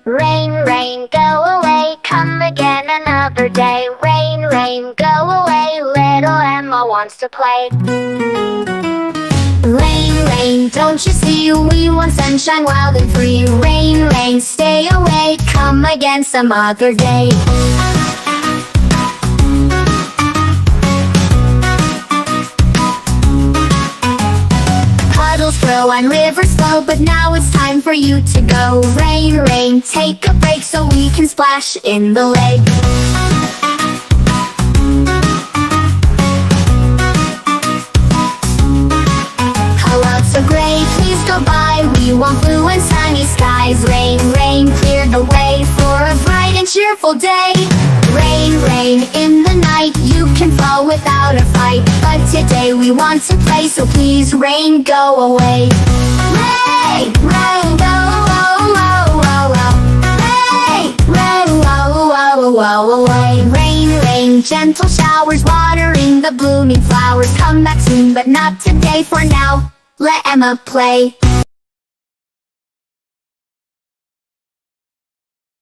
Rain, rain, go away, come again another day. Rain, rain, go away, little Emma wants to play. Rain, rain, don't you see, we want sunshine wild and free. Rain, rain, stay away, come again some other day. Puddles grow and rivers flow, but now it's time for you to go. Rain, rain, take a break so we can splash in the lake. Clouds are gray, please go by, we want blue and sunny skies. Rain, rain, clear the way for a bright and cheerful day. Rain, rain, in the night, you can fall without a fight. But today we want to play, so please rain, go away. Rain, rain, go, oh, oh, oh, oh. Rain, rain, oh, oh, oh, away. Rain, rain, gentle showers watering the blooming flowers. Come back soon, but not today. For now, let Emma play.